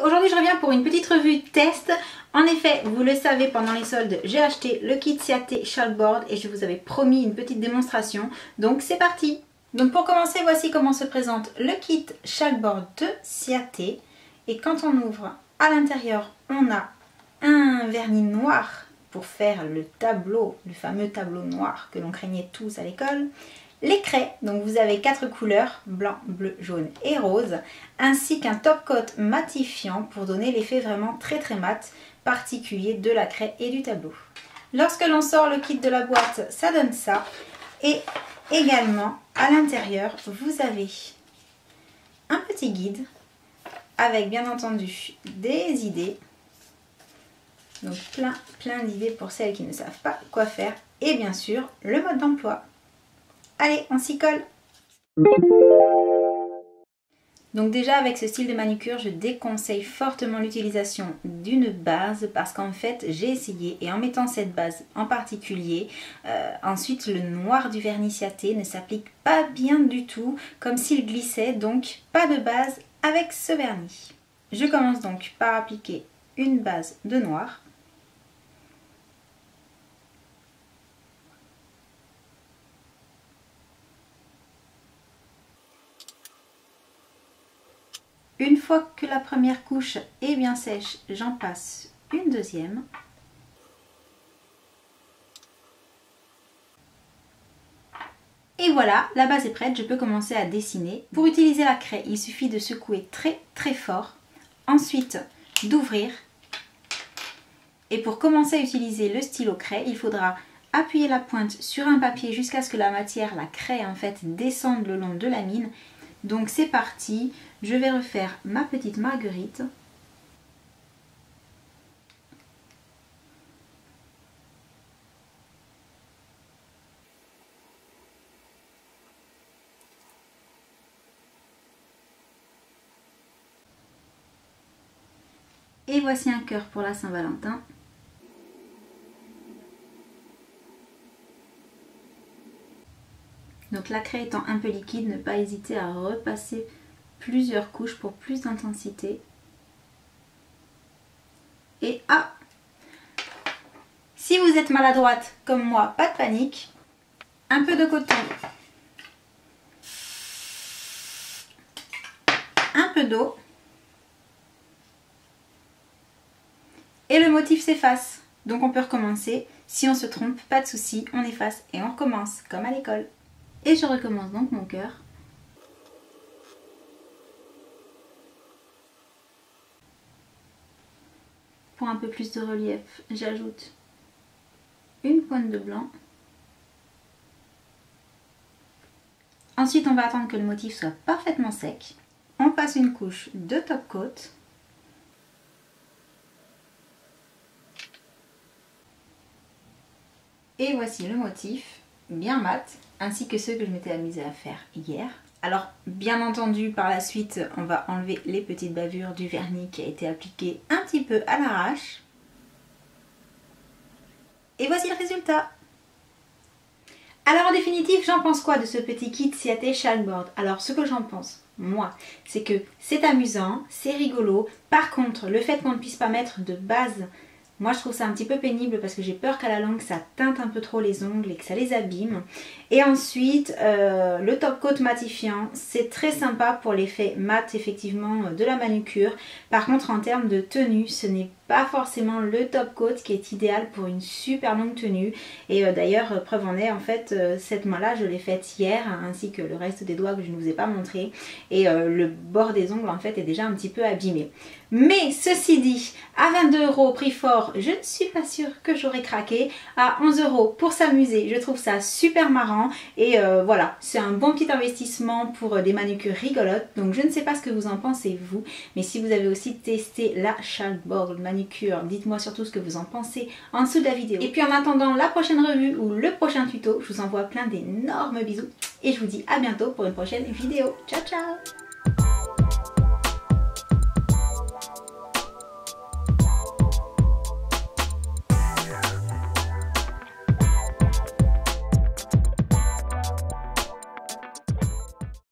aujourd'hui je reviens pour une petite revue test. En effet, vous le savez, pendant les soldes, j'ai acheté le kit Ciaté Chalkboard et je vous avais promis une petite démonstration. Donc c'est parti. Donc pour commencer, voici comment se présente le kit Chalkboard de Ciaté. Et quand on ouvre, à l'intérieur, on a un vernis noir pour faire le tableau, le fameux tableau noir que l'on craignait tous à l'école. Les craies, donc vous avez 4 couleurs, blanc, bleu, jaune et rose, ainsi qu'un top coat matifiant pour donner l'effet vraiment très mat, particulier de la craie et du tableau. Lorsque l'on sort le kit de la boîte, ça donne ça. Et également, à l'intérieur, vous avez un petit guide avec bien entendu des idées. Donc plein d'idées pour celles qui ne savent pas quoi faire. Et bien sûr, le mode d'emploi. Allez, on s'y colle. Donc déjà avec ce style de manucure, je déconseille fortement l'utilisation d'une base parce qu'en fait j'ai essayé et en mettant cette base en particulier, ensuite le noir du vernis Ciaté ne s'applique pas bien du tout, comme s'il glissait, donc pas de base avec ce vernis. Je commence donc par appliquer une base de noir. Une fois que la première couche est bien sèche, j'en passe une deuxième. Et voilà, la base est prête, je peux commencer à dessiner. Pour utiliser la craie, il suffit de secouer très fort. Ensuite, d'ouvrir. Et pour commencer à utiliser le stylo craie, il faudra appuyer la pointe sur un papier jusqu'à ce que la matière, la craie en fait, descende le long de la mine. Donc c'est parti, je vais refaire ma petite marguerite. Et voici un cœur pour la Saint-Valentin. Donc la craie étant un peu liquide, ne pas hésiter à repasser plusieurs couches pour plus d'intensité. Et si vous êtes maladroite comme moi, pas de panique. Un peu de coton, un peu d'eau et le motif s'efface. Donc on peut recommencer. Si on se trompe, pas de souci, on efface et on recommence comme à l'école. Et je recommence donc mon cœur. Pour un peu plus de relief, j'ajoute une pointe de blanc. Ensuite, on va attendre que le motif soit parfaitement sec. On passe une couche de top coat. Et voici le motif, bien mat, ainsi que ceux que je m'étais amusée à faire hier. Alors bien entendu par la suite on va enlever les petites bavures du vernis qui a été appliqué un petit peu à l'arrache. Et voici le résultat. Alors en définitive, j'en pense quoi de ce petit kit Ciaté Chalkboard? Alors ce que j'en pense, moi, c'est que c'est amusant, c'est rigolo. Par contre, le fait qu'on ne puisse pas mettre de base, moi je trouve ça un petit peu pénible parce que j'ai peur qu'à la longue ça teinte un peu trop les ongles et que ça les abîme. Et ensuite le top coat matifiant, c'est très sympa pour l'effet mat effectivement de la manucure. Par contre en termes de tenue, ce n'est pas forcément le top coat qui est idéal pour une super longue tenue. Et d'ailleurs preuve en est, en fait cette main là je l'ai faite hier, ainsi que le reste des doigts que je ne vous ai pas montré. Et le bord des ongles en fait est déjà un petit peu abîmé. Mais ceci dit, à 22 € prix fort, je ne suis pas sûre que j'aurais craqué. À 11 € pour s'amuser, je trouve ça super marrant. Et voilà, c'est un bon petit investissement pour des manucures rigolotes. Donc je ne sais pas ce que vous en pensez vous, mais si vous avez aussi testé la Chalkboard manucure, dites-moi surtout ce que vous en pensez en dessous de la vidéo. Et puis en attendant la prochaine revue ou le prochain tuto, je vous envoie plein d'énormes bisous et je vous dis à bientôt pour une prochaine vidéo. Ciao ciao!